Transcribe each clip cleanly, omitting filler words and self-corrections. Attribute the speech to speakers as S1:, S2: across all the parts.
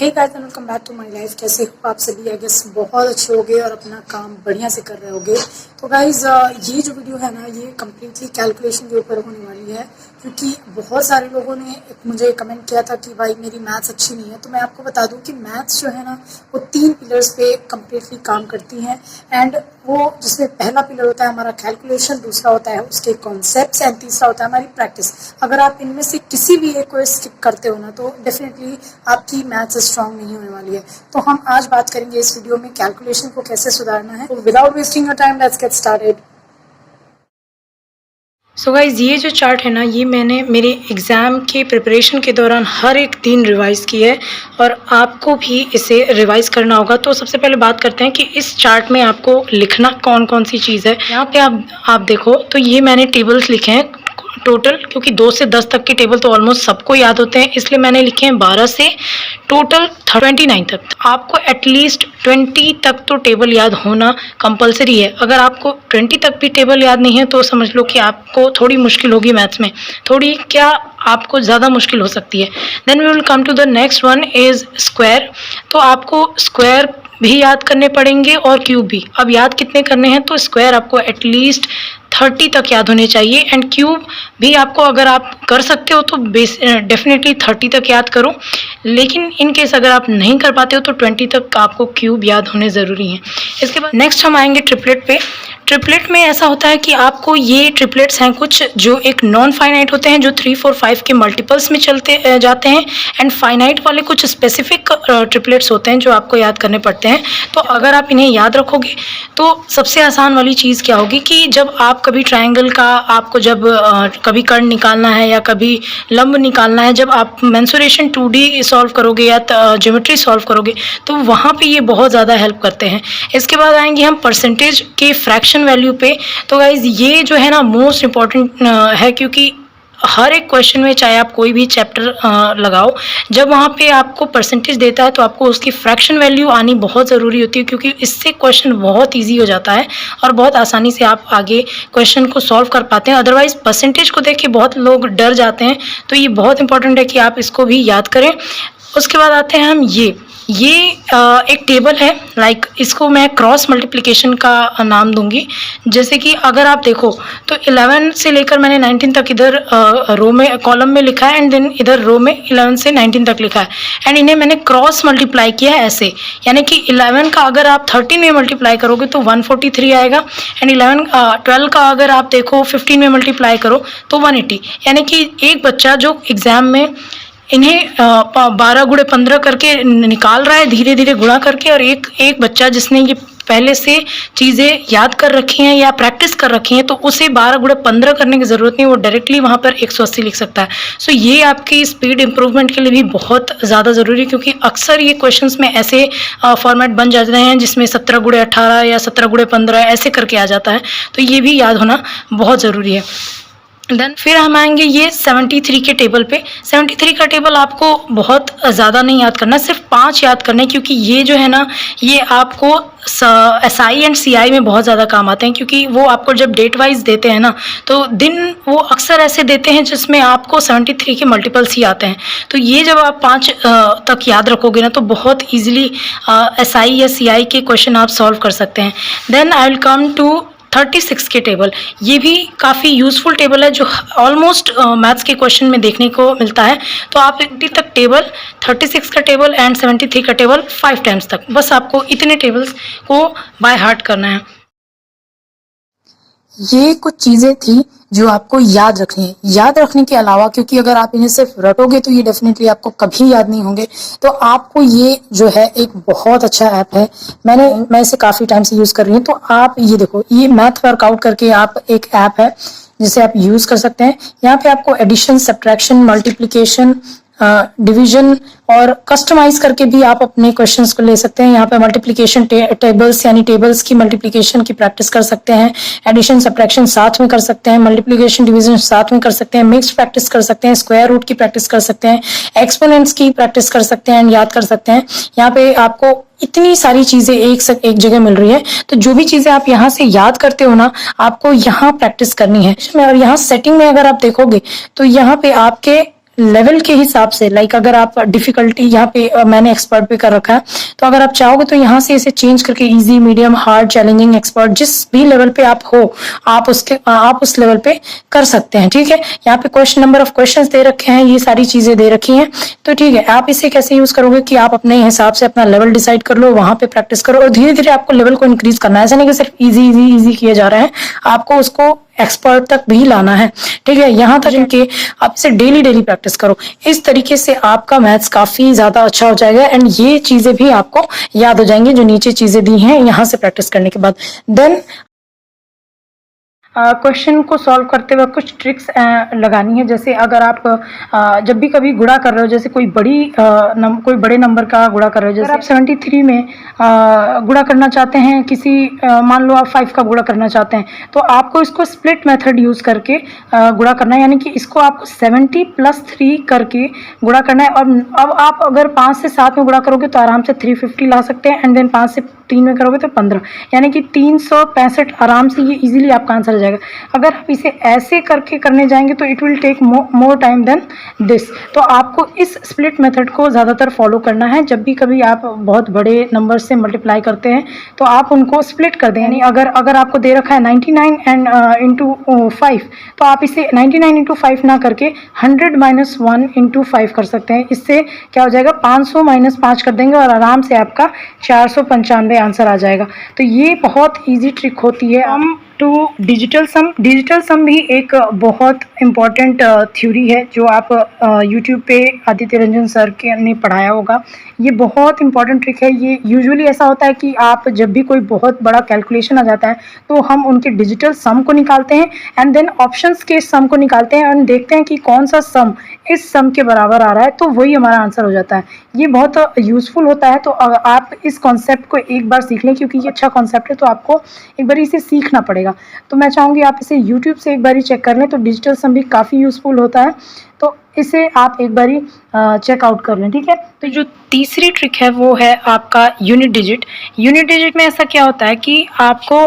S1: Hey guys and welcome back to my life. कैसे हो आप सभी? आई गेस बहुत अच्छे होगे और अपना काम बढ़िया से कर रहे होगे। तो गाइस ये जो वीडियो है ना, ये कम्प्लीटली कैलकुलेशन के ऊपर होने वाली है, क्योंकि बहुत सारे लोगों ने मुझे कमेंट किया था कि भाई मेरी मैथ्स अच्छी नहीं है। तो मैं आपको बता दूं कि मैथ्स जो है ना, वो 3 पिलर्स पे कम्प्लीटली काम करती हैं। एंड वो जिसमें पहला पिलर होता है हमारा कैलकुलेशन, दूसरा होता है उसके कॉन्सेप्ट्स एंड तीसरा होता है हमारी प्रैक्टिस। अगर आप इनमें से किसी भी एक को स्किप करते हो ना, तो डेफिनेटली आपकी मैथ्स स्ट्रांग नहीं होने वाली है। तो हम आज बात करेंगे इस वीडियो में कैलकुलेशन को कैसे सुधारना है। तो without wasting your time let's get started. So guys, ये जो चार्ट है ना, ये मैंने मेरे एग्ज़ाम के प्रिपरेशन के दौरान हर एक दिन रिवाइज़ की है और आपको भी इसे रिवाइज़ करना होगा। तो सबसे पहले बात करते हैं कि इस चार्ट में आपको लिखना कौन कौन सी चीज़ है। यहाँ पे आप देखो तो ये मैंने टेबल्स लिखे हैं टोटल, क्योंकि 2 से 10 तक के टेबल तो ऑलमोस्ट सबको याद होते हैं, इसलिए मैंने लिखे हैं 12 से टोटल 29 तक। आपको एटलीस्ट 20 तक तो टेबल याद होना कंपलसरी है। अगर आपको 20 तक भी टेबल याद नहीं है तो समझ लो कि आपको थोड़ी मुश्किल होगी मैथ्स में, थोड़ी क्या आपको ज़्यादा मुश्किल हो सकती है। Then we will come to the next one is square. तो आपको स्क्वायर भी याद करने पड़ेंगे और क्यूब भी। अब याद कितने करने हैं, तो स्क्वायर आपको एटलीस्ट 30 तक याद होने चाहिए एंड क्यूब भी आपको, अगर आप कर सकते हो तो डेफिनेटली 30 तक याद करो, लेकिन इन केस अगर आप नहीं कर पाते हो तो 20 तक आपको क्यूब याद होने ज़रूरी हैं। इसके बाद नेक्स्ट हम आएंगे ट्रिपलेट पे। ट्रिपलेट में ऐसा होता है कि आपको ये ट्रिपलेट्स हैं कुछ जो एक नॉन फाइनाइट होते हैं, जो 3, 4, 5 के मल्टीपल्स में चलते जाते हैं, एंड फाइनाइट वाले कुछ स्पेसिफिक ट्रिपलेट्स होते हैं जो आपको याद करने पड़ते हैं। तो अगर आप इन्हें याद रखोगे तो सबसे आसान वाली चीज़ क्या होगी कि जब आप कभी ट्रायंगल का आपको जब कभी कर्ण निकालना है या कभी लंब निकालना है, जब आप मेंसुरेशन 2D सॉल्व करोगे या ज्योमेट्री सॉल्व करोगे, तो वहाँ पे ये बहुत ज़्यादा हेल्प करते हैं। इसके बाद आएंगे हम परसेंटेज के फ्रैक्शन वैल्यू पे। तो गाइज ये जो है ना मोस्ट इम्पॉर्टेंट है, क्योंकि हर एक क्वेश्चन में, चाहे आप कोई भी चैप्टर लगाओ, जब वहाँ पे आपको परसेंटेज देता है तो आपको उसकी फ्रैक्शन वैल्यू आनी बहुत ज़रूरी होती है, क्योंकि इससे क्वेश्चन बहुत इजी हो जाता है और बहुत आसानी से आप आगे क्वेश्चन को सॉल्व कर पाते हैं। अदरवाइज परसेंटेज को देख के बहुत लोग डर जाते हैं, तो ये बहुत इंपॉर्टेंट है कि आप इसको भी याद करें। उसके बाद आते हैं हम ये एक टेबल है, लाइक इसको मैं क्रॉस मल्टीप्लिकेशन का नाम दूंगी। जैसे कि अगर आप देखो तो 11 से लेकर मैंने 19 तक इधर रो में कॉलम में लिखा है, एंड देन इधर रो में 11 से 19 तक लिखा है, एंड इन्हें मैंने क्रॉस मल्टीप्लाई किया है ऐसे। यानी कि 11 का अगर आप 13 में मल्टीप्लाई करोगे तो 143 आएगा, एंड 12 का अगर आप देखो 15 में मल्टीप्लाई करो तो 180। यानी कि एक बच्चा जो एग्ज़ाम में इन्हें 12 गुणे 15 करके निकाल रहा है, धीरे धीरे गुणा करके, और एक बच्चा जिसने ये पहले से चीज़ें याद कर रखी हैं या प्रैक्टिस कर रखी हैं, तो उसे 12 गुणे 15 करने की ज़रूरत नहीं, वो डायरेक्टली वहाँ पर 180 लिख सकता है। सो ये आपकी स्पीड इंप्रूवमेंट के लिए भी बहुत ज़्यादा ज़रूरी है, क्योंकि अक्सर ये क्वेश्चंस में ऐसे फॉर्मेट बन जाते हैं जिसमें 17 गुणे 18 या 17 गुणे 15 ऐसे करके आ जाता है, तो ये भी याद होना बहुत ज़रूरी है। देन फिर हम आएंगे ये 73 के टेबल पे। 73 का टेबल आपको बहुत ज़्यादा नहीं याद करना, सिर्फ 5 याद करने, क्योंकि ये जो है ना, ये आपको SI एंड CI में बहुत ज़्यादा काम आते हैं, क्योंकि वो आपको जब डेट वाइज देते हैं ना, तो दिन वो अक्सर ऐसे देते हैं जिसमें आपको 73 के मल्टीपल्स ही आते हैं। तो ये जब आप 5 तक याद रखोगे ना, तो बहुत ईजिली SI या CI के क्वेश्चन आप सॉल्व कर सकते हैं। Then I will come to 36 के टेबल। ये भी काफ़ी यूज़फुल टेबल है, जो ऑलमोस्ट मैथ्स के क्वेश्चन में देखने को मिलता है। तो आप 80 तक टेबल, 36 का टेबल एंड 73 का टेबल 5 टाइम्स तक, बस आपको इतने टेबल्स को बाय हार्ट करना है। ये कुछ चीज़ें थी जो आपको याद रखनी है। याद रखने के अलावा, क्योंकि अगर आप इन्हें सिर्फ रटोगे तो ये डेफिनेटली आपको कभी याद नहीं होंगे, तो आपको ये जो है एक बहुत अच्छा ऐप है। मैं इसे काफ़ी टाइम से यूज़ कर रही हूँ। तो आप ये देखो, ये मैथ वर्कआउट करके आप एक ऐप है जिसे आप यूज़ कर सकते हैं। यहाँ पे आपको एडिशन, सब्ट्रैक्शन, मल्टीप्लिकेशन, डिवीजन और कस्टमाइज करके भी आप अपने क्वेश्चंस को ले सकते हैं। यहाँ पे मल्टीप्लिकेशन टेबल्स यानी टेबल्स की मल्टीप्लिकेशन की प्रैक्टिस कर सकते हैं, एडिशन सब्ट्रैक्शन साथ में कर सकते हैं, मल्टीप्लिकेशन डिवीजन साथ में कर सकते हैं, मिक्स प्रैक्टिस कर सकते हैं, स्क्वायर रूट की प्रैक्टिस कर सकते हैं, एक्सपोनेंट्स की प्रैक्टिस कर सकते हैं एंड याद कर सकते हैं। यहाँ पे आपको इतनी सारी चीजें एक जगह मिल रही है, तो जो भी चीजें आप यहाँ से याद करते हो ना, आपको यहाँ प्रैक्टिस करनी है। और यहाँ सेटिंग में अगर आप देखोगे तो यहाँ पे आपके लेवल के हिसाब से, लाइक अगर आप डिफिकल्टी यहाँ पे मैंने एक्सपर्ट पे कर रखा है, तो अगर आप चाहोगे तो यहाँ से इसे चेंज करके easy, medium, hard, challenging, expert, जिस भी लेवल पे आप हो आप उस लेवल पे कर सकते हैं। ठीक है, यहाँ पे क्वेश्चन, नंबर ऑफ क्वेश्चंस दे रखे हैं, ये सारी चीजें दे रखी हैं। तो ठीक है, आप इसे कैसे यूज करोगे कि आप अपने हिसाब से अपना लेवल डिसाइड कर लो, वहां पे प्रैक्टिस करो और धीरे धीरे आपको लेवल को इंक्रीज करना है। ऐसा नहीं कि सिर्फ इजी इजी इजी किए जा रहे हैं, आपको उसको एक्सपर्ट तक भी लाना है। ठीक है, यहाँ तक कि आप इसे डेली डेली प्रैक्टिस करो। इस तरीके से आपका मैथ्स काफी ज्यादा अच्छा हो जाएगा एंड ये चीजें भी आपको याद हो जाएंगी जो नीचे चीजें दी हैं यहाँ से प्रैक्टिस करने के बाद। देन क्वेश्चन को सॉल्व करते वक्त कुछ ट्रिक्स लगानी है। जैसे अगर आप जब भी कभी गुणा कर रहे हो, जैसे कोई कोई बड़े नंबर का गुणा कर रहे हो, जैसे आप 73 में गुणा करना चाहते हैं, किसी मान लो आप 5 का गुणा करना चाहते हैं, तो आपको इसको स्प्लिट मेथड यूज करके गुणा करना है, यानी कि इसको आपको 70 + 3 करके गुणा करना है। और अब आप अगर 5 से 7 में गुणा करोगे तो आराम से 350 ला सकते हैं एंड देन 5 से 3 में करोगे तो 15, यानी कि 365 आराम से ये इजीली आपका आंसर जाएगा। अगर आप इसे ऐसे करके करने जाएंगे तो it will take more time than this. तो आपको इस स्प्लिट मेथड को ज़्यादातर फॉलो करना है। जब भी कभी आप बहुत बड़े नंबर से मल्टीप्लाई करते हैं तो आप उनको स्प्लिट कर दें, यानी अगर आपको दे रखा है 99 एंड इंटू 5, तो आप इसे 99 इंटू 5 ना करके 100 - 1 इंटू 5 कर सकते हैं। इससे क्या हो जाएगा, 500 - 5 कर देंगे और आराम से आपका 495 आंसर आ जाएगा। तो ये बहुत ईजी ट्रिक होती है। हम टू डिजिटल सम भी एक बहुत इम्पॉर्टेंट थ्योरी है जो आप यूट्यूब पे आदित्य रंजन सर के ने पढ़ाया होगा। ये बहुत इंपॉर्टेंट ट्रिक है। ये यूजुअली ऐसा होता है कि आप जब भी कोई बहुत बड़ा कैलकुलेशन आ जाता है तो हम उनके डिजिटल सम को निकालते हैं एंड देन ऑप्शंस के सम को निकालते हैं और देखते हैं कि कौन सा सम इस सम के बराबर आ रहा है, तो वही हमारा आंसर हो जाता है। ये बहुत यूज़फुल होता है। तो आप इस कॉन्सेप्ट को एक बार सीख लें, क्योंकि ये अच्छा कॉन्सेप्ट है, तो आपको एक बार इसे सीखना पड़ेगा। तो मैं चाहूँगी आप इसे यूट्यूब से एक बारी चेक कर लें, तो डिजिटल सम भी काफ़ी यूज़फुल होता है, तो इसे आप एक बारी चेकआउट कर लें। ठीक है, तो जो तीसरी ट्रिक है वो है आपका यूनिट डिजिट। यूनिट डिजिट में ऐसा क्या होता है कि आपको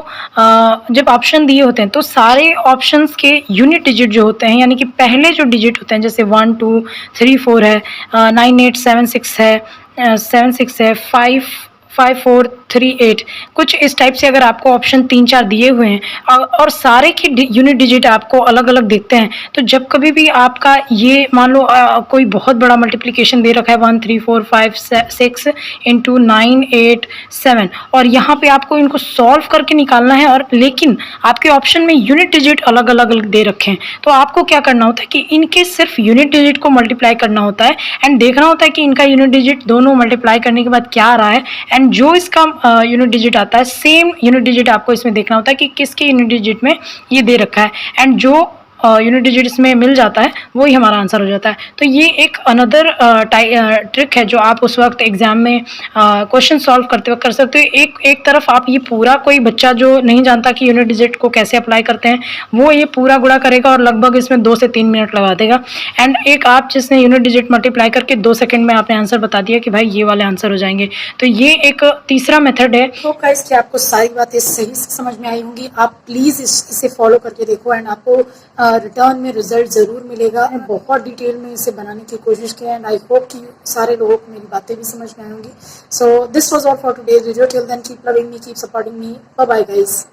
S1: जब ऑप्शन दिए होते हैं तो सारे ऑप्शंस के यूनिट डिजिट जो होते हैं, यानी कि पहले जो डिजिट होते हैं, जैसे 1 2 3 4 है, 9 8 7 6 है, 7 6 है, 5 5 4 3 8, कुछ इस टाइप से अगर आपको ऑप्शन 3 4 दिए हुए हैं और सारे की यूनिट डिजिट आपको अलग अलग दिखते हैं, तो जब कभी भी आपका ये मान लो कोई बहुत बड़ा मल्टीप्लिकेशन दे रखा है 1 3 4 5 6 इंटू 9 8 7, और यहाँ पे आपको इनको सॉल्व करके निकालना है, और लेकिन आपके ऑप्शन में यूनिट डिजिट अलग अलग दे रखे हैं, तो आपको क्या करना होता है कि इनके सिर्फ यूनिट डिजिट को मल्टीप्लाई करना होता है एंड देखना होता है कि इनका यूनिट डिजिट दोनों मल्टीप्लाई करने के बाद क्या आ रहा है, एंड जो इसका यूनिट डिजिट आता है सेम यूनिट डिजिट आपको इसमें देखना होता है कि किसके यूनिट डिजिट में ये दे रखा है, एंड जो यूनिट डिजिट इसमें मिल जाता है वही हमारा आंसर हो जाता है। तो ये एक अनदर ट्रिक है जो आप उस वक्त एग्जाम में क्वेश्चन सॉल्व करते वक्त कर सकते हो। एक तरफ आप ये पूरा, कोई बच्चा जो नहीं जानता कि यूनिट डिजिट को कैसे अप्लाई करते हैं, वो ये पूरा गुणा करेगा और लगभग इसमें 2 से 3 मिनट लगा देगा, एंड एक आप जिसने यूनिट डिजिट मल्टीप्लाई करके 2 सेकंड में आपने आंसर बता दिया कि भाई ये वाले आंसर हो जाएंगे। तो ये एक तीसरा मेथड है।
S2: तो गाइस, क्या आपको सारी बातें सही से समझ में आई होंगी? आप प्लीज़ इसे फॉलो करके देखो एंड आपको रिटर्न में रिजल्ट ज़रूर मिलेगा। मैं बहुत डिटेल में इसे बनाने की कोशिश की एंड आई होप कि सारे लोगों को मेरी बातें भी समझ में आई होंगी। So this was all for today's video. Till then keep loving me, keep supporting me. Bye bye guys.